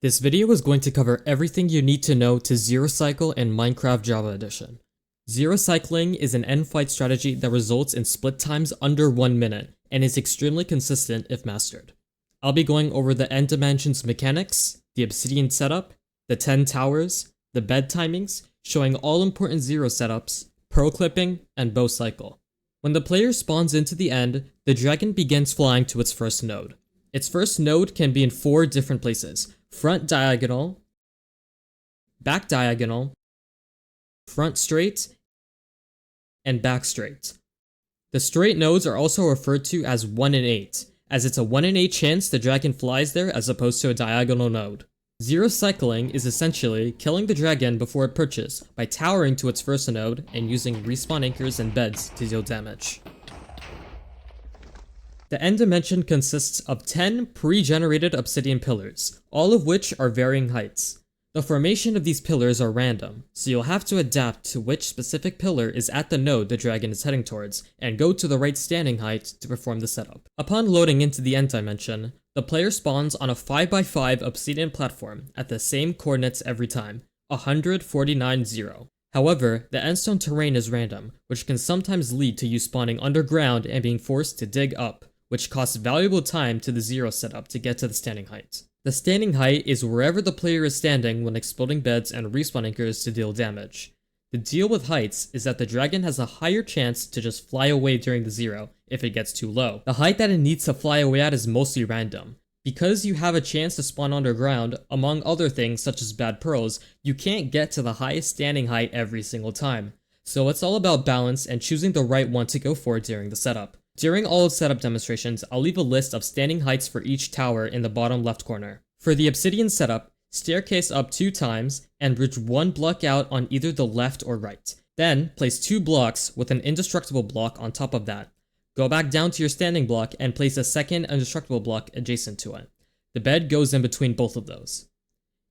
This video is going to cover everything you need to know to zero cycle in Minecraft Java Edition. Zero cycling is an end fight strategy that results in split times under 1 minute and is extremely consistent if mastered. I'll be going over the end dimensions mechanics, the obsidian setup, the 10 towers, the bed timings, showing all important zero setups, pearl clipping, and bow cycle. When the player spawns into the end, the dragon begins flying to its first node. Its first node can be in 4 different places: front diagonal, back diagonal, front straight, and back straight. The straight nodes are also referred to as 1 in 8, as it's a 1 in 8 chance the dragon flies there as opposed to a diagonal node. Zero cycling is essentially killing the dragon before it perches by towering to its first node and using respawn anchors and beds to deal damage. The end dimension consists of 10 pre-generated obsidian pillars, all of which are varying heights. The formation of these pillars are random, so you'll have to adapt to which specific pillar is at the node the dragon is heading towards, and go to the right standing height to perform the setup. Upon loading into the end dimension, the player spawns on a 5x5 obsidian platform at the same coordinates every time, 149, 0. However, the endstone terrain is random, which can sometimes lead to you spawning underground and being forced to dig up, which costs valuable time to the zero setup to get to the standing height. The standing height is wherever the player is standing when exploding beds and respawn anchors to deal damage. The deal with heights is that the dragon has a higher chance to just fly away during the zero if it gets too low. The height that it needs to fly away at is mostly random. Because you have a chance to spawn underground, among other things such as bad pearls, you can't get to the highest standing height every single time. So it's all about balance and choosing the right one to go for during the setup. During all of setup demonstrations, I'll leave a list of standing heights for each tower in the bottom left corner. For the obsidian setup, staircase up 2 times and bridge 1 block out on either the left or right. Then, place 2 blocks with an indestructible block on top of that. Go back down to your standing block and place a second indestructible block adjacent to it. The bed goes in between both of those.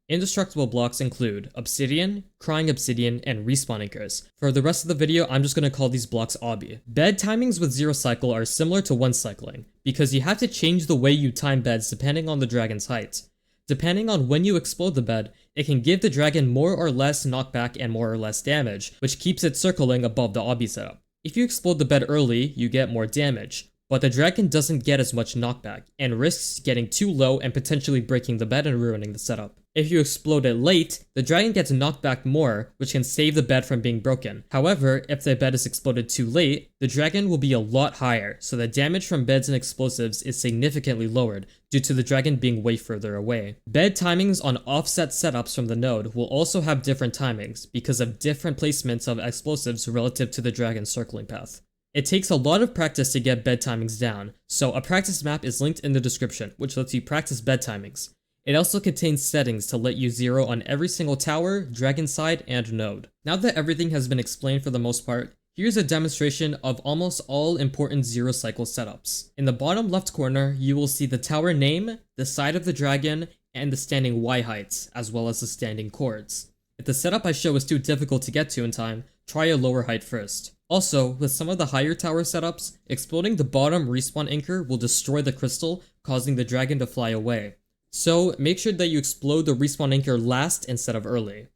Indestructible blocks include obsidian, crying obsidian, and respawn anchors. For the rest of the video, I'm just going to call these blocks Obby. Bed timings with zero cycle are similar to one cycling, because you have to change the way you time beds depending on the dragon's height. Depending on when you explode the bed, it can give the dragon more or less knockback and more or less damage, which keeps it circling above the Obby setup. If you explode the bed early, you get more damage, but the dragon doesn't get as much knockback, and risks getting too low and potentially breaking the bed and ruining the setup. If you explode it late, the dragon gets knocked back more, which can save the bed from being broken. However, if the bed is exploded too late, the dragon will be a lot higher, so the damage from beds and explosives is significantly lowered due to the dragon being way further away. Bed timings on offset setups from the node will also have different timings because of different placements of explosives relative to the dragon's circling path. It takes a lot of practice to get bed timings down, so a practice map is linked in the description, which lets you practice bed timings. It also contains settings to let you zero on every single tower, dragon side, and node. Now that everything has been explained for the most part, here's a demonstration of almost all important zero cycle setups. In the bottom left corner, you will see the tower name, the side of the dragon, and the standing Y heights, as well as the standing chords. If the setup I show is too difficult to get to in time, try a lower height first. Also, with some of the higher tower setups, exploding the bottom respawn anchor will destroy the crystal, causing the dragon to fly away. So, make sure that you explode the respawn anchor last instead of early.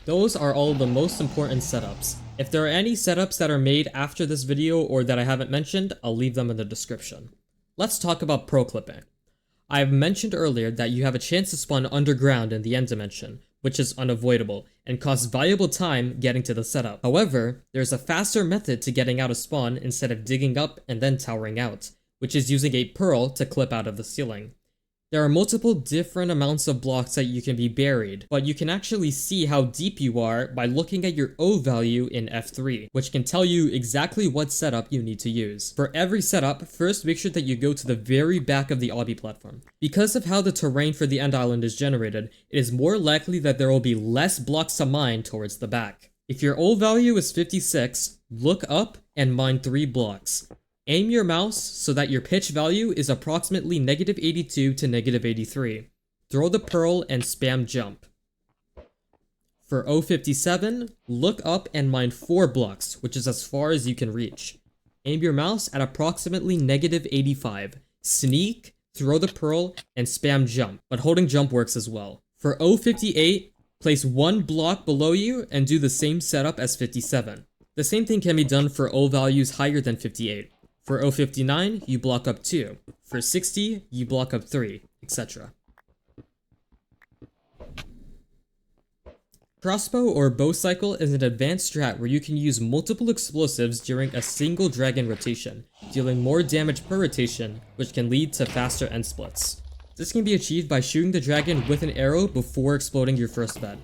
Those are all the most important setups. If there are any setups that are made after this video or that I haven't mentioned, I'll leave them in the description. Let's talk about pro clipping. I've mentioned earlier that you have a chance to spawn underground in the end dimension, which is unavoidable and costs valuable time getting to the setup. However, there's a faster method to getting out of spawn instead of digging up and then towering out, which is using a pearl to clip out of the ceiling. There are multiple different amounts of blocks that you can be buried, but you can actually see how deep you are by looking at your O value in F3, which can tell you exactly what setup you need to use. For every setup, first make sure that you go to the very back of the Obby platform. Because of how the terrain for the end island is generated, it is more likely that there will be less blocks to mine towards the back. If your O value is 56, look up and mine 3 blocks. Aim your mouse so that your pitch value is approximately -82 to -83. Throw the pearl and spam jump. For O57, look up and mine 4 blocks, which is as far as you can reach. Aim your mouse at approximately -85. Sneak, throw the pearl, and spam jump, but holding jump works as well. For O58, place 1 block below you and do the same setup as 57. The same thing can be done for O values higher than 58. For O59, you block up 2. For 60, you block up 3, etc. Crossbow or bow cycle is an advanced strat where you can use multiple explosives during a single dragon rotation, dealing more damage per rotation, which can lead to faster end splits. This can be achieved by shooting the dragon with an arrow before exploding your first bed.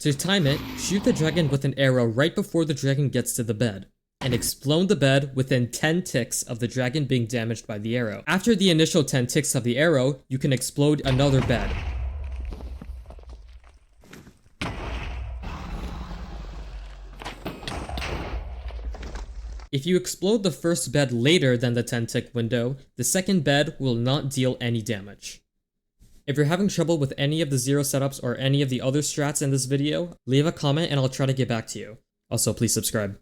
To time it, shoot the dragon with an arrow right before the dragon gets to the bed, and explode the bed within 10 ticks of the dragon being damaged by the arrow. After the initial 10 ticks of the arrow, you can explode another bed. If you explode the first bed later than the 10 tick window, the second bed will not deal any damage. If you're having trouble with any of the zero setups or any of the other strats in this video, leave a comment and I'll try to get back to you. Also, please subscribe.